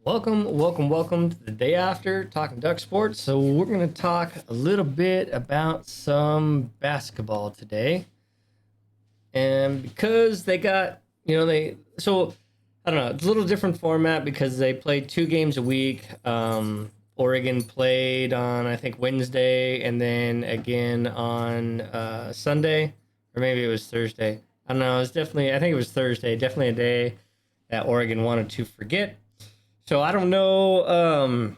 Welcome to the day after talking Duck sports. So we're gonna talk a little bit about some basketball today, and because they got they so I don't know, it's a little different format because they play 2 games a week. Oregon played on I think Wednesday and then again on Sunday, or maybe it was Thursday. I don't know. It's definitely I think it was Thursday. Definitely a day that Oregon wanted to forget. So I don't know.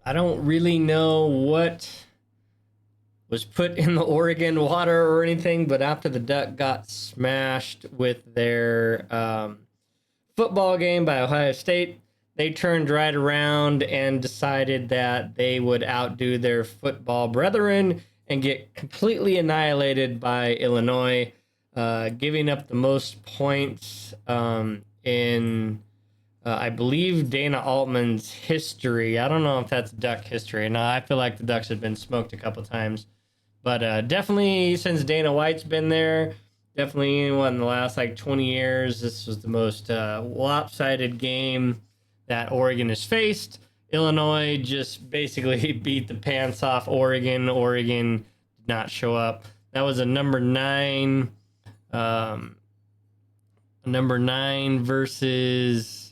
I don't really know what was put in the Oregon water or anything, but after the Duck got smashed with their football game by Ohio State, they turned right around and decided that they would outdo their football brethren and get completely annihilated by Illinois, giving up the most points in I believe Dana Altman's history. I don't know if that's Duck history. No, I feel like the Ducks have been smoked a couple times. But definitely since Dana White's been there, definitely in the last like 20 years, this was the most lopsided game that Oregon has faced. Illinois just basically beat the pants off Oregon. Oregon did not show up. That was a number nine versus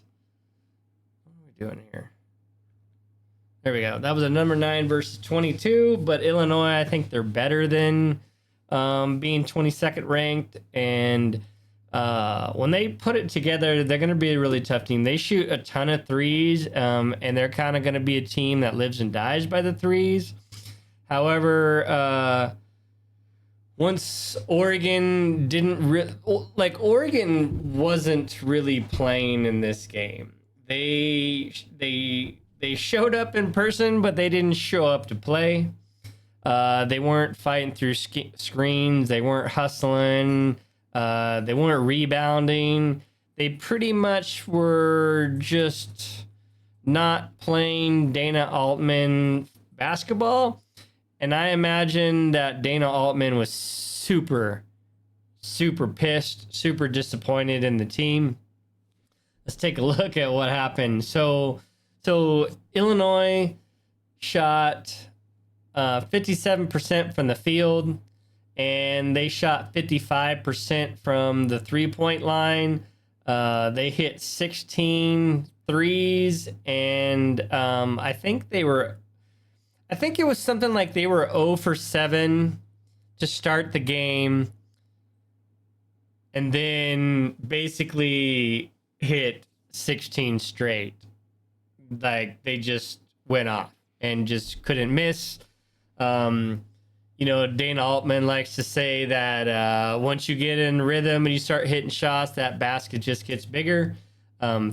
doing here. There we go. That was a number 9 versus 22, but Illinois, I think they're better than being 22nd ranked. And when they put it together, they're going to be a really tough team. They shoot a ton of threes, and they're kind of going to be a team that lives and dies by the threes. However, once Oregon Oregon wasn't really playing in this game. They showed up in person, but they didn't show up to play. They weren't fighting through screens. They weren't hustling. They weren't rebounding. They pretty much were just not playing Dana Altman basketball. And I imagine that Dana Altman was super, super pissed, super disappointed in the team. Let's take a look at what happened. So Illinois shot 57% from the field, and they shot 55% from the three-point line. They hit 16 threes, and I think it was something like they were 0 for 7 to start the game, and then basically hit 16 straight. Like they just went off and just couldn't miss. Dana Altman likes to say that once you get in rhythm and you start hitting shots, that basket just gets bigger.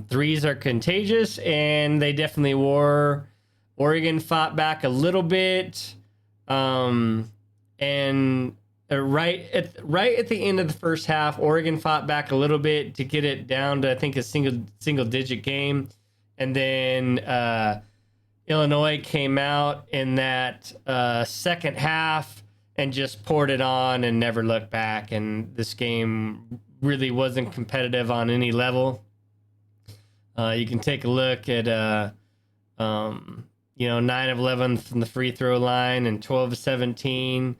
Threes are contagious, and they definitely were. Oregon fought back a little bit, and right at the end of the first half, Oregon fought back a little bit to get it down to I think a single digit game, and then Illinois came out in that second half and just poured it on and never looked back. And this game really wasn't competitive on any level. You can take a look at 9 of 11 from the free throw line and 12 of 17.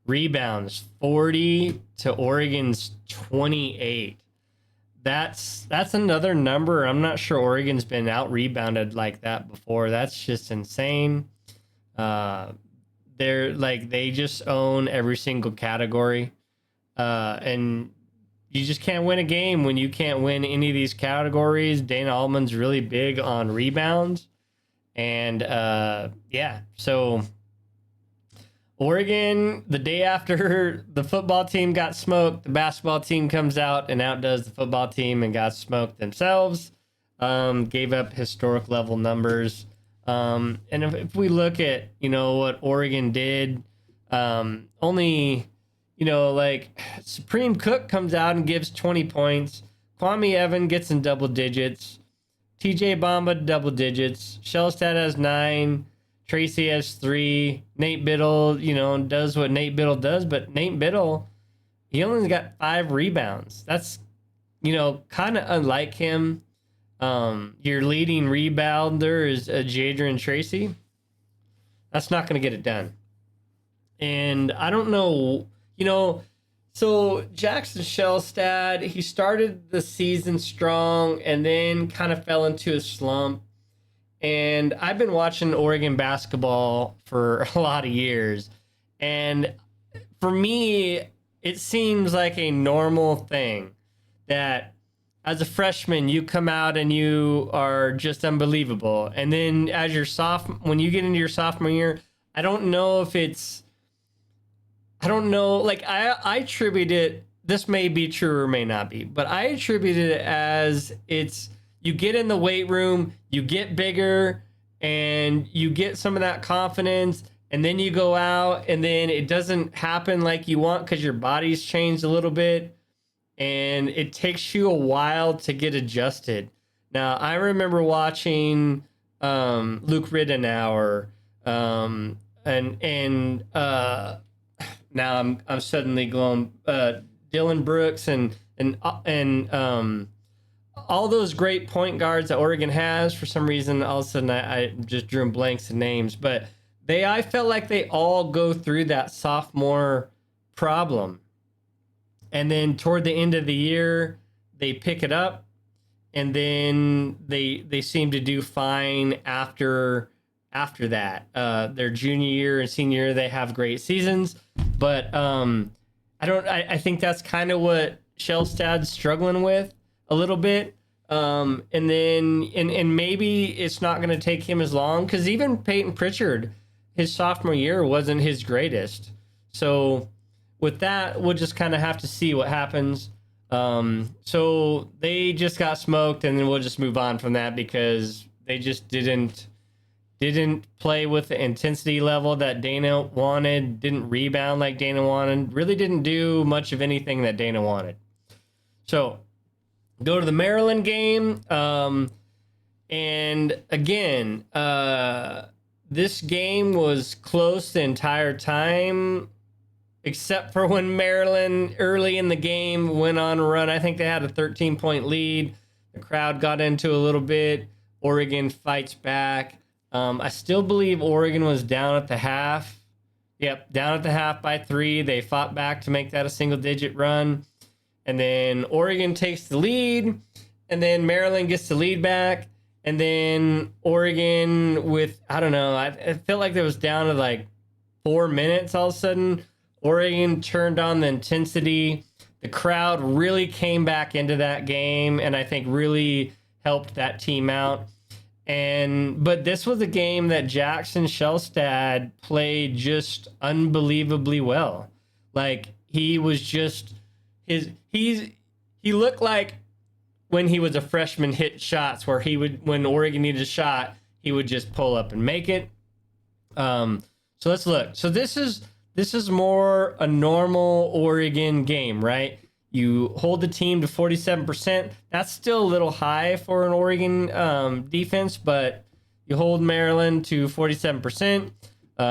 Rebounds 40 to Oregon's 28. That's another number. I'm not sure Oregon's been out rebounded like that before. That's just insane. They just own every single category, and you just can't win a game when you can't win any of these categories. Dana Altman's really big on rebounds, and so. Oregon, the day after the football team got smoked, the basketball team comes out and outdoes the football team and got smoked themselves. Gave up historic level numbers. And if we look at, what Oregon did, only, Supreme Cook comes out and gives 20 points. Kwame Evan gets in double digits. TJ Bamba double digits. Shellstad has 9. Tracy has 3. Nate Biddle, does what Nate Biddle does, but Nate Biddle, he only got 5 rebounds. That's, kind of unlike him. Your leading rebounder is Jadrian Tracy. That's not going to get it done. And I don't know, so Jackson Shellstad, he started the season strong and then kind of fell into a slump. And I've been watching Oregon basketball for a lot of years. And for me, it seems like a normal thing that as a freshman, you come out and you are just unbelievable. And then as your when you get into your sophomore year, I don't know, like I attribute it, this may be true or may not be, but I attribute it as you get in the weight room, you get bigger, and you get some of that confidence, and then you go out, and then it doesn't happen like you want because your body's changed a little bit, and it takes you a while to get adjusted. Now, I remember watching Luke Ridenour, and now I'm suddenly going Dylan Brooks and all those great point guards that Oregon has. For some reason, all of a sudden I just drew blanks in names, but I felt like they all go through that sophomore problem. And then toward the end of the year, they pick it up, and then they seem to do fine after that. Their junior year and senior year, they have great seasons, but I think that's kind of what Shellstad's struggling with a little bit. And then maybe it's not going to take him as long, because even Peyton Pritchard, his sophomore year wasn't his greatest. So with that, we'll just kind of have to see what happens. So they just got smoked, and then we'll just move on from that because they just didn't play with the intensity level that Dana wanted, didn't rebound like Dana wanted, really didn't do much of anything that Dana wanted. So go to the Maryland game. And again, this game was close the entire time, except for when Maryland early in the game went on a run. I think they had a 13-point lead. The crowd got into a little bit. Oregon fights back. I still believe Oregon was down at the half. Yep, down at the half by 3. They fought back to make that a single-digit run. And then Oregon takes the lead. And then Maryland gets the lead back. And then Oregon with, I don't know, I felt like there was down to like 4 minutes all of a sudden. Oregon turned on the intensity. The crowd really came back into that game, and I think really helped that team out. But this was a game that Jackson Shellstad played just unbelievably well. Like, he was just he looked like when he was a freshman, hit shots where when Oregon needed a shot, he would just pull up and make it. So let's look. So this is more a normal Oregon game, right? You hold the team to 47%. That's still a little high for an Oregon defense, but you hold Maryland to 47%.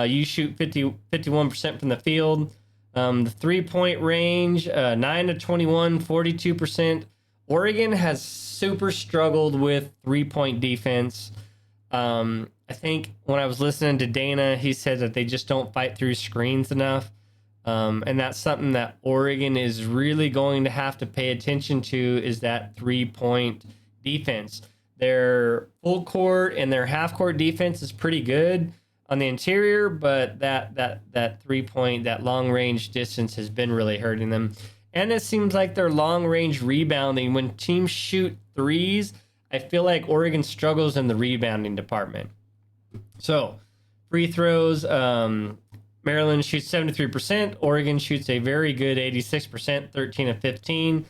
You shoot 51% from the field. The three-point range, 9 to 21, 42%. Oregon has super struggled with three-point defense. I think when I was listening to Dana, he said that they just don't fight through screens enough. And that's something that Oregon is really going to have to pay attention to, is that three-point defense. Their full court and their half-court defense is pretty good on the interior, but that three-point, that long-range distance has been really hurting them. And it seems like their long-range rebounding, when teams shoot threes, I feel like Oregon struggles in the rebounding department. So, free throws, Maryland shoots 73%. Oregon shoots a very good 86%, 13 of 15,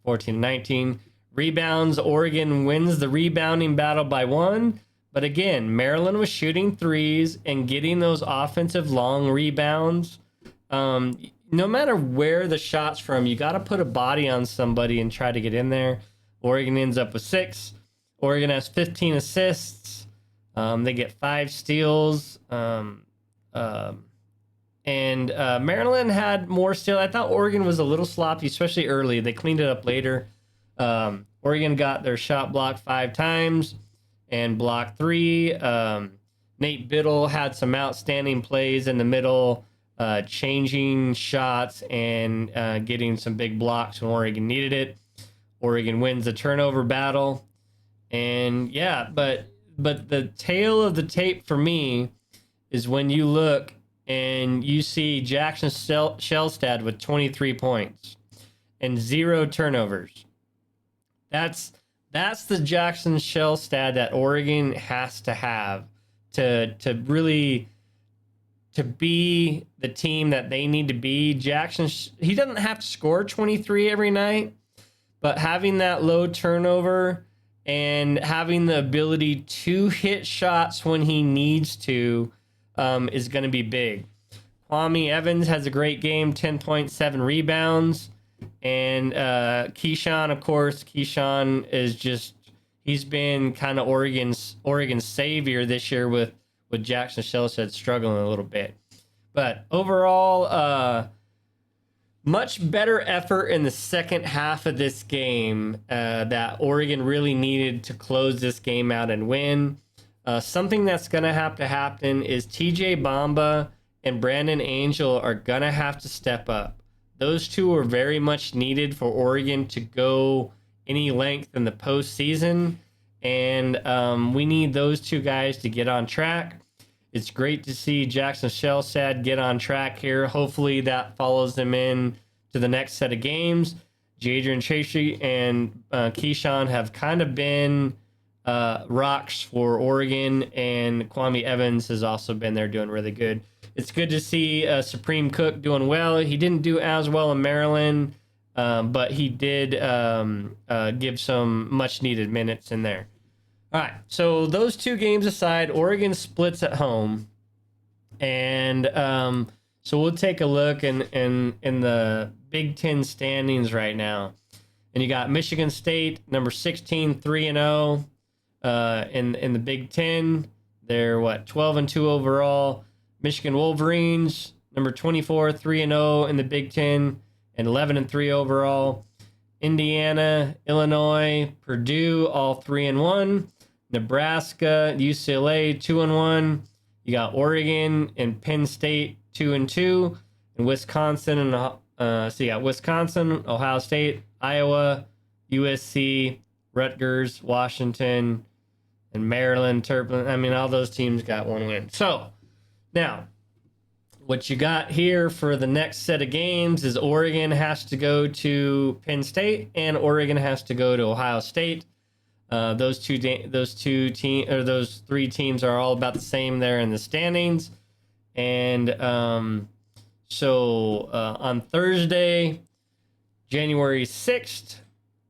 14 of 19. Rebounds, Oregon wins the rebounding battle by 1. But again, Maryland was shooting threes and getting those offensive long rebounds. No matter where the shot's from, you got to put a body on somebody and try to get in there. Oregon ends up with 6. Oregon has 15 assists. They get 5 steals. And Maryland had more steals. I thought Oregon was a little sloppy, especially early. They cleaned it up later. Oregon got their shot blocked 5 times and blocked 3. Nate Biddle had some outstanding plays in the middle, changing shots and getting some big blocks when Oregon needed it. Oregon wins the turnover battle. And yeah, but the tail of the tape for me is when you look and you see Jackson Shellstad with 23 points and 0 turnovers. That's the Jackson Shellstad that Oregon has to have to really to be the team that they need to be. Jackson, he doesn't have to score 23 every night, but having that low turnover and having the ability to hit shots when he needs to is going to be big. Kwame Evans has a great game, 10.7 rebounds. And Keyshawn, of course, Keyshawn is just, he's been kind of Oregon's savior this year with Jackson Shellstad struggling a little bit. But overall, much better effort in the second half of this game that Oregon really needed to close this game out and win. Something that's going to have to happen is TJ Bamba and Brandon Angel are going to have to step up. Those two are very much needed for Oregon to go any length in the postseason. And we need those two guys to get on track. It's great to see Jackson Shellstad get on track here. Hopefully that follows them in to the next set of games. Jadrian Tracy and Keyshawn have kind of been rocks for Oregon, and Kwame Evans has also been there doing really good. It's good to see Supreme Cook doing well. He didn't do as well in Maryland, but he did give some much-needed minutes in there. All right, so those two games aside, Oregon splits at home. And so we'll take a look in the Big Ten standings right now. And you got Michigan State, number 16, 3-0 in the Big Ten. They're, 12-2 overall. Michigan Wolverines, number 24, 3-0 in the Big Ten, and 11-3 overall. Indiana, Illinois, Purdue, all 3-1. Nebraska, UCLA, 2-1. You got Oregon and Penn State, 2-2, and Wisconsin and so you got Wisconsin, Ohio State, Iowa, USC, Rutgers, Washington, and Maryland, Turpin. I mean, all those teams got one win. So now, what you got here for the next set of games is Oregon has to go to Penn State and Oregon has to go to Ohio State. Those three teams are all about the same there in the standings. And so on Thursday, January 6th,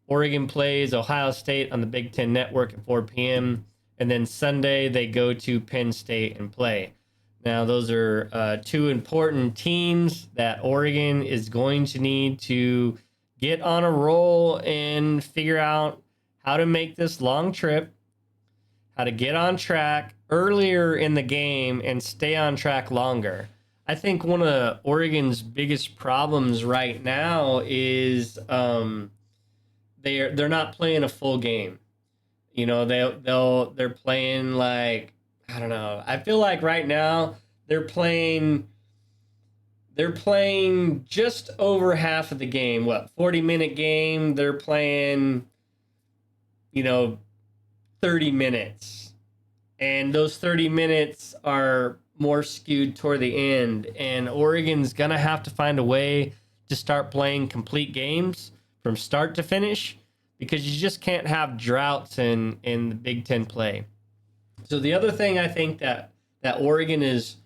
Oregon plays Ohio State on the Big Ten Network at 4 p.m. And then Sunday, they go to Penn State and play. Now, those are two important teams that Oregon is going to need to get on a roll and figure out how to make this long trip, how to get on track earlier in the game and stay on track longer. I think one of Oregon's biggest problems right now is they're not playing a full game. You know, they're playing like, I don't know. I feel like right now they're playing just over half of the game. 40-minute game. They're playing 30 minutes. And those 30 minutes are more skewed toward the end. And Oregon's going to have to find a way to start playing complete games from start to finish, because you just can't have droughts in the Big Ten play. So the other thing I think that Oregon is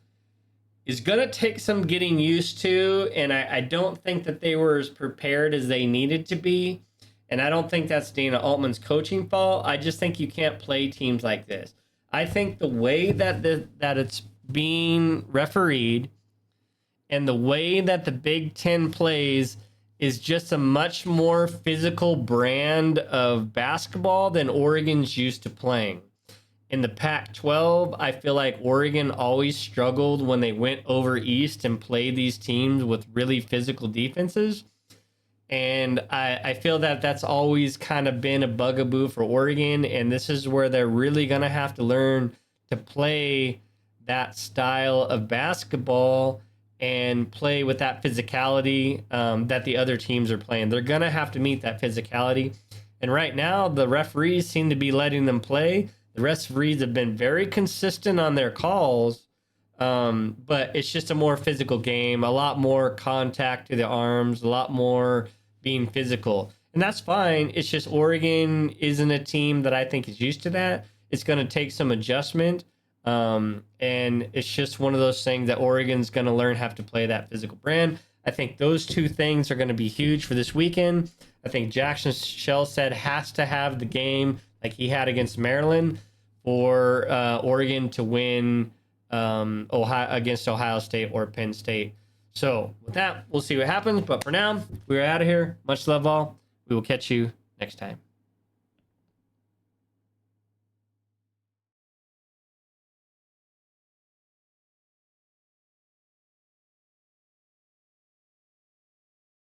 going to take some getting used to, and I don't think that they were as prepared as they needed to be. And I don't think that's Dana Altman's coaching fault. I just think you can't play teams like this. I think the way that it's being refereed and the way that the Big Ten plays is just a much more physical brand of basketball than Oregon's used to playing. In the Pac-12, I feel like Oregon always struggled when they went over east and played these teams with really physical defenses. And I feel that that's always kind of been a bugaboo for Oregon. And this is where they're really going to have to learn to play that style of basketball and play with that physicality that the other teams are playing. They're going to have to meet that physicality. And right now, the referees seem to be letting them play. The referees have been very consistent on their calls, but it's just a more physical game, a lot more contact to the arms, a lot more being physical. And that's fine. It's just Oregon isn't a team that I think is used to that. It's going to take some adjustment. And it's just one of those things that Oregon's going to learn how to play that physical brand. I think those two things are going to be huge for this weekend. I think Jackson Shellstead has to have the game like he had against Maryland for Oregon to win against Ohio State or Penn State. So with that, we'll see what happens. But for now, we're out of here. Much love all. We will catch you next time.